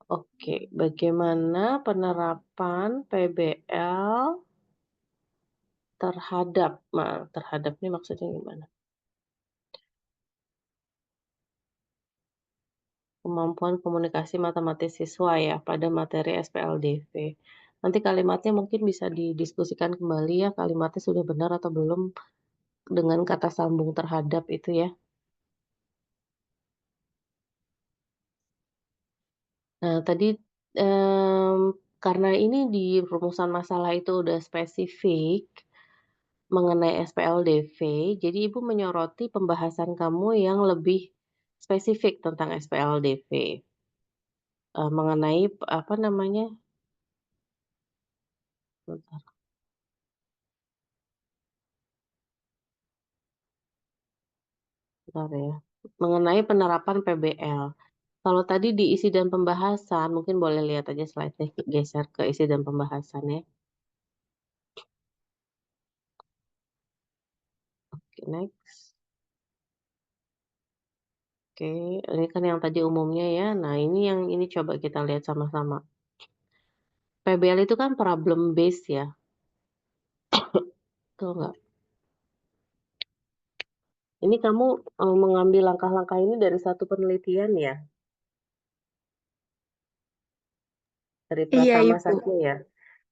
Oke, bagaimana penerapan PBL terhadap ini maksudnya gimana? Kemampuan komunikasi matematis siswa ya pada materi SPLDV. Nanti kalimatnya mungkin bisa didiskusikan kembali ya, kalimatnya sudah benar atau belum dengan kata sambung terhadap itu ya. Nah tadi, karena ini di rumusan masalah itu udah spesifik mengenai SPLDV, jadi Ibu menyoroti pembahasan kamu yang lebih spesifik tentang SPLDV, mengenai apa namanya, bentar bentar ya, mengenai penerapan PBL. Kalau tadi di isi dan pembahasan, mungkin boleh lihat aja slide-nya, geser ke isi dan pembahasan ya. Oke, next. Oke, ini kan yang tadi umumnya ya. Nah, ini coba kita lihat sama-sama. PBL itu kan problem base ya, betul nggak? Ini kamu, mengambil langkah-langkah ini dari satu penelitian ya? Dari Iya, Pratama Ibu. saja ya?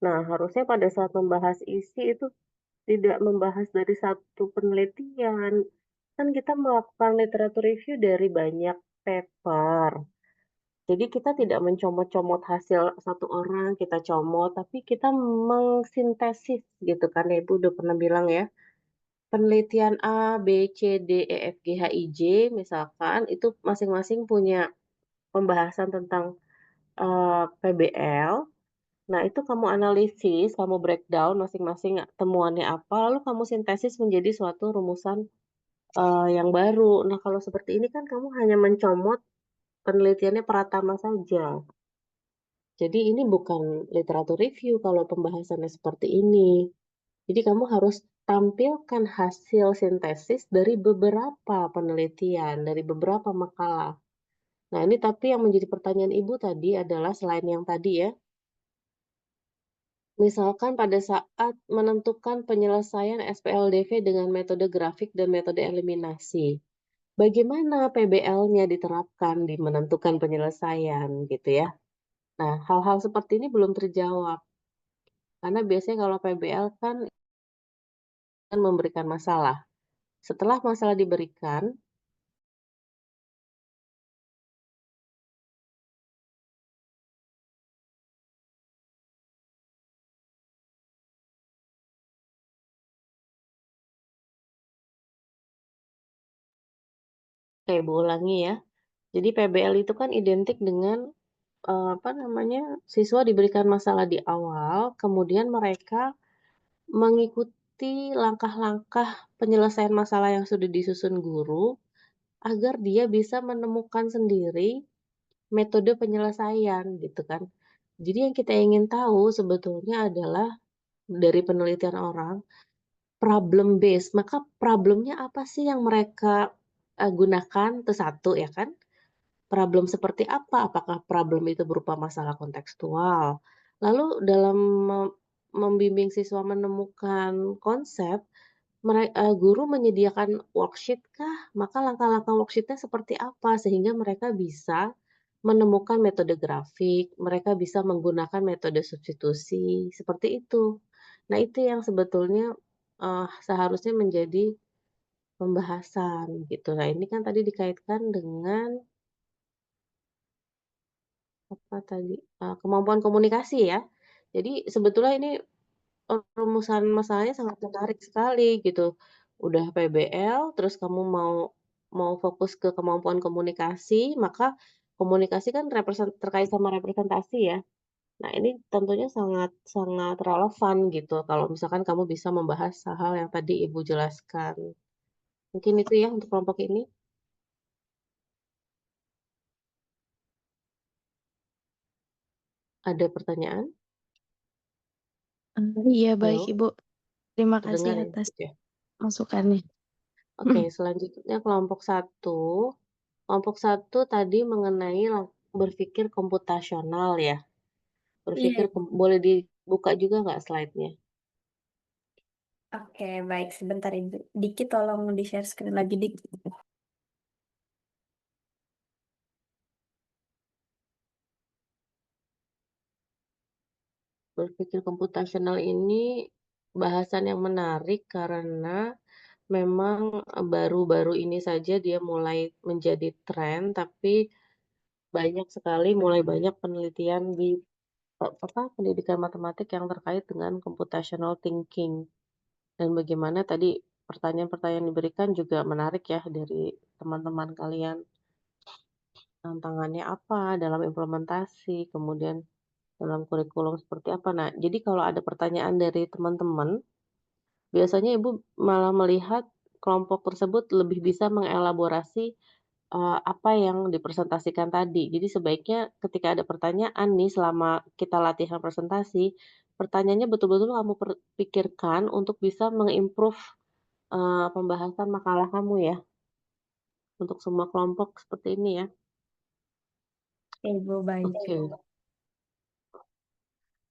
Nah, harusnya pada saat membahas isi itu tidak membahas dari satu penelitian. Kan kita melakukan literatur review dari banyak paper. Jadi kita tidak mencomot-comot hasil satu orang, kita comot, tapi kita mengsintesis gitu kan ya, Ibu udah pernah bilang ya. Penelitian A, B, C, D, E, F, G, H, I, J misalkan itu masing-masing punya pembahasan tentang, PBL. Nah, itu kamu analisis, kamu breakdown masing-masing temuannya apa, lalu kamu sintesis menjadi suatu rumusan, yang baru. Nah, kalau seperti ini kan kamu hanya mencomot penelitiannya Pratama saja. Jadi ini bukan literatur review kalau pembahasannya seperti ini. Jadi kamu harus tampilkan hasil sintesis dari beberapa penelitian, dari beberapa makalah. Nah, ini tapi yang menjadi pertanyaan Ibu tadi adalah selain yang tadi ya, misalkan pada saat menentukan penyelesaian SPLDV dengan metode grafik dan metode eliminasi. Bagaimana PBL-nya diterapkan di menentukan penyelesaian gitu ya. Nah, hal-hal seperti ini belum terjawab. Karena biasanya kalau PBL kan memberikan masalah. Setelah masalah diberikan, kayak Ibu ulangi ya. Jadi PBL itu kan identik dengan, apa namanya, siswa diberikan masalah di awal, kemudian mereka mengikuti langkah-langkah penyelesaian masalah yang sudah disusun guru, agar dia bisa menemukan sendiri metode penyelesaian gitu kan. Jadi yang kita ingin tahu sebetulnya adalah dari penelitian orang, problem base, maka problemnya apa sih yang mereka, gunakan, itu satu ya kan. Problem seperti apa? Apakah problem itu berupa masalah kontekstual? Lalu dalam membimbing siswa menemukan konsep, guru menyediakan worksheet kah? Maka langkah-langkah worksheet-nya seperti apa? Sehingga mereka bisa menemukan metode grafik, mereka bisa menggunakan metode substitusi, seperti itu. Nah, itu yang sebetulnya, seharusnya menjadi pembahasan gitu. Nah, ini kan tadi dikaitkan dengan apa tadi, kemampuan komunikasi ya. Jadi sebetulnya ini, rumusan masalahnya sangat menarik sekali gitu. Udah PBL, terus kamu mau mau fokus ke kemampuan komunikasi, maka komunikasi kan terkait sama representasi ya. Nah ini tentunya sangat sangat relevan gitu kalau misalkan kamu bisa membahas hal-hal yang tadi Ibu jelaskan. Mungkin itu ya untuk kelompok ini. Ada pertanyaan? Iya, baik, Halo? Ibu. Terima kasih Terdengar ya? atas Oke. masukannya. Oke, selanjutnya kelompok satu. Kelompok satu tadi mengenai berpikir komputasional ya? Iya, Boleh dibuka juga nggak slide-nya? oke, baik. Sebentar, Ibu. Dikit tolong di-share screen lagi dikit. Berpikir komputasional ini bahasan yang menarik karena memang, baru-baru ini saja dia mulai menjadi tren, tapi mulai banyak penelitian di, pendidikan matematik yang terkait dengan computational thinking. Dan bagaimana tadi pertanyaan-pertanyaan yang diberikan juga menarik ya dari teman-teman kalian. Tantangannya apa dalam implementasi, kemudian dalam kurikulum seperti apa. Nah, jadi kalau ada pertanyaan dari teman-teman, biasanya Ibu malah melihat kelompok tersebut lebih bisa mengelaborasi, apa yang dipresentasikan tadi. Jadi sebaiknya ketika ada pertanyaan nih selama kita latihan presentasi, pertanyaannya betul-betul kamu pikirkan untuk bisa mengimprove, pembahasan makalah kamu ya, untuk semua kelompok seperti ini ya. Ibu, baik. Oke.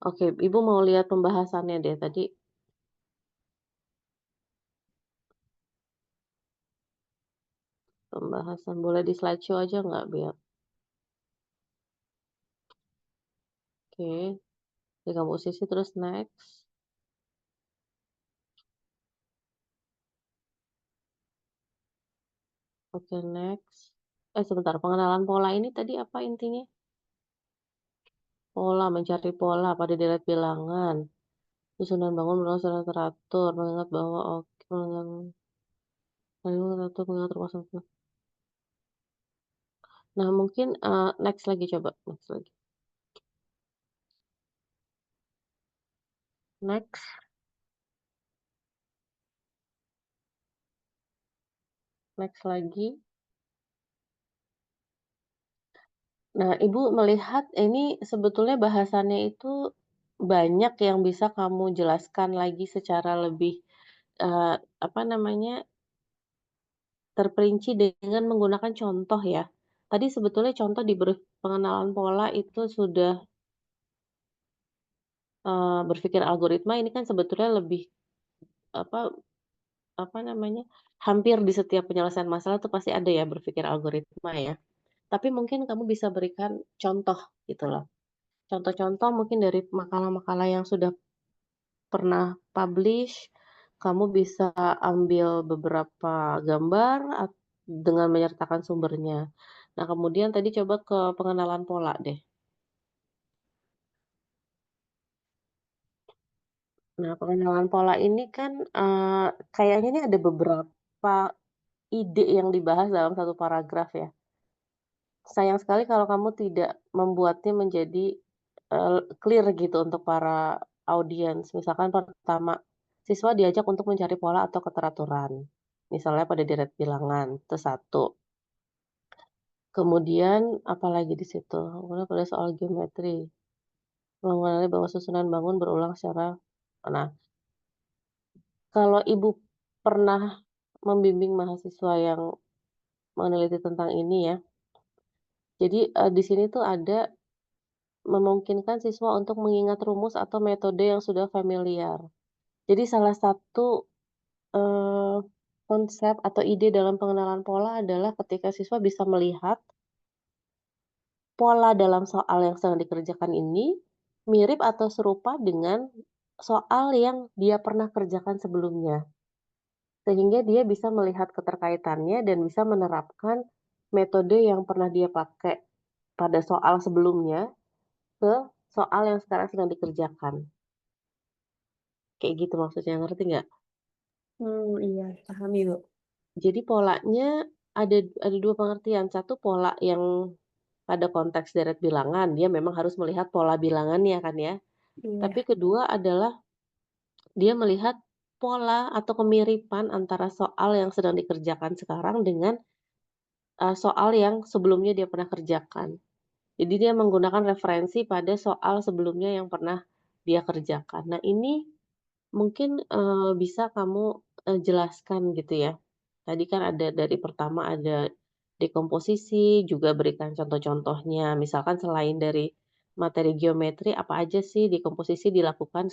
Oke, Ibu mau lihat pembahasannya deh tadi, pembahasan boleh di slideshow aja nggak biar oke, di kamu sisi terus next, oke next. Sebentar, pengenalan pola ini tadi apa intinya? Pola, mencari pola pada deret bilangan, susunan bangun berulang teratur, mengingat bahwa oke, teratur mengatur pasang. Nah mungkin, next lagi coba, next lagi. Next, next lagi. Nah, Ibu melihat ini sebetulnya bahasannya itu banyak yang bisa kamu jelaskan lagi secara lebih, apa namanya, terperinci dengan menggunakan contoh ya. Tadi sebetulnya contoh pengenalan pola itu sudah, berpikir algoritma ini kan sebetulnya lebih, apa apa namanya, hampir di setiap penyelesaian masalah tuh pasti ada ya berpikir algoritma ya. Tapi mungkin kamu bisa berikan contoh gitu loh. Contoh-contoh mungkin dari makalah-makalah yang sudah pernah publish, kamu bisa ambil beberapa gambar dengan menyertakan sumbernya. Nah, kemudian tadi coba ke pengenalan pola deh. Nah, pengenalan pola ini kan, kayaknya ini ada beberapa ide yang dibahas dalam satu paragraf ya. Sayang sekali kalau kamu tidak membuatnya menjadi, clear gitu untuk para audiens. Misalkan pertama, siswa diajak untuk mencari pola atau keteraturan, misalnya pada deret bilangan, itu satu. Kemudian apalagi di situ, kemudian pada soal geometri, mengenali bahwa susunan bangun berulang secara nah, kalau Ibu pernah membimbing mahasiswa yang meneliti tentang ini ya, jadi, di sini tuh ada memungkinkan siswa untuk mengingat rumus atau metode yang sudah familiar. Jadi salah satu, eee, konsep atau ide dalam pengenalan pola adalah ketika siswa bisa melihat pola dalam soal yang sedang dikerjakan ini mirip atau serupa dengan soal yang dia pernah kerjakan sebelumnya. Sehingga dia bisa melihat keterkaitannya dan bisa menerapkan metode yang pernah dia pakai pada soal sebelumnya ke soal yang sekarang sedang dikerjakan. Kayak gitu maksudnya, ngerti nggak? Iya, paham, Ibu. Jadi polanya ada 2 pengertian, satu pola yang pada konteks deret bilangan, dia memang harus melihat pola bilangannya kan ya. Tapi Iya. kedua adalah dia melihat pola atau kemiripan antara soal yang sedang dikerjakan sekarang dengan, soal yang sebelumnya dia pernah kerjakan. Jadi dia menggunakan referensi pada soal sebelumnya yang pernah dia kerjakan. Nah ini mungkin, bisa kamu, jelaskan gitu ya. Tadi kan ada dari pertama ada Di komposisi juga berikan contoh-contohnya, misalkan selain dari materi geometri, apa aja sih di komposisi dilakukan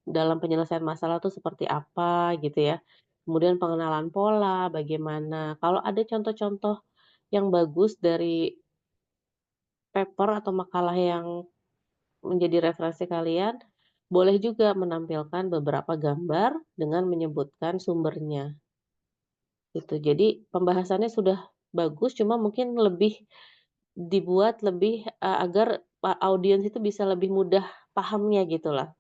dalam penyelesaian masalah tuh seperti apa gitu ya. Kemudian pengenalan pola, bagaimana. Kalau ada contoh-contoh yang bagus dari paper atau makalah yang menjadi referensi kalian, boleh juga menampilkan beberapa gambar dengan menyebutkan sumbernya, gitu. Jadi pembahasannya sudah bagus, cuma mungkin lebih dibuat lebih, agar audiens itu bisa lebih mudah pahamnya gitulah,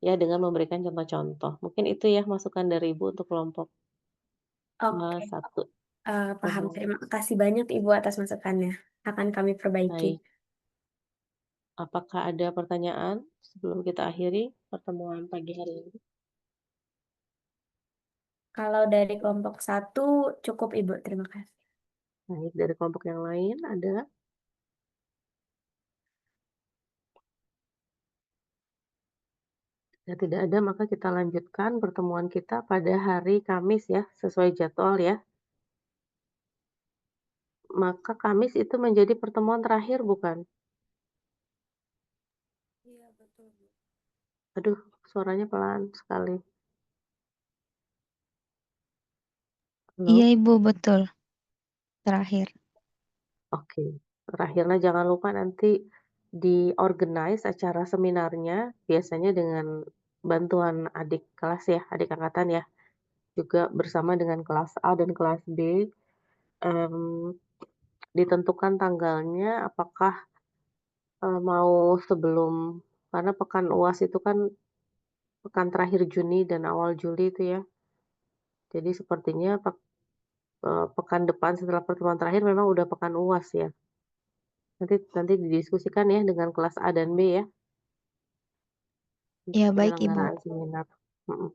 ya dengan memberikan contoh-contoh. Mungkin itu ya masukan dari Ibu untuk kelompok, Oke, 1. paham. Mhm, Terima kasih banyak Ibu atas masukannya. Akan kami perbaiki. baik. Apakah ada pertanyaan sebelum kita akhiri pertemuan pagi hari ini? Kalau dari kelompok satu cukup Ibu, terima kasih. Baik, dari kelompok yang lain ada? Jika tidak ada, maka kita lanjutkan pertemuan kita pada hari Kamis ya, sesuai jadwal ya. Maka Kamis itu menjadi pertemuan terakhir bukan? Iya, betul, Bu. Aduh, suaranya pelan sekali. Iya Halo? Ibu, betul. Terakhir. Oke. Terakhirnya jangan lupa nanti di-organize acara seminarnya, biasanya dengan bantuan adik kelas ya, adik angkatan ya, juga bersama dengan kelas A dan kelas B, mmm, ditentukan tanggalnya apakah, mau sebelum karena pekan UAS itu kan pekan terakhir Juni dan awal Juli itu ya. Jadi sepertinya pekan depan setelah pertemuan terakhir memang udah pekan UAS ya. Nanti nanti didiskusikan ya dengan kelas A dan B ya, untuk Ya baik Ibu. penyelenggaraan seminar.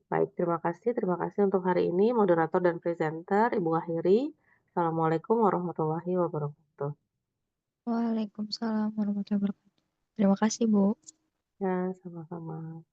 Baik, terima kasih untuk hari ini moderator dan presenter Ibu akhiri. Assalamualaikum warahmatullahi wabarakatuh. Waalaikumsalam warahmatullahi wabarakatuh. Terima kasih Bu. Ya, sama-sama.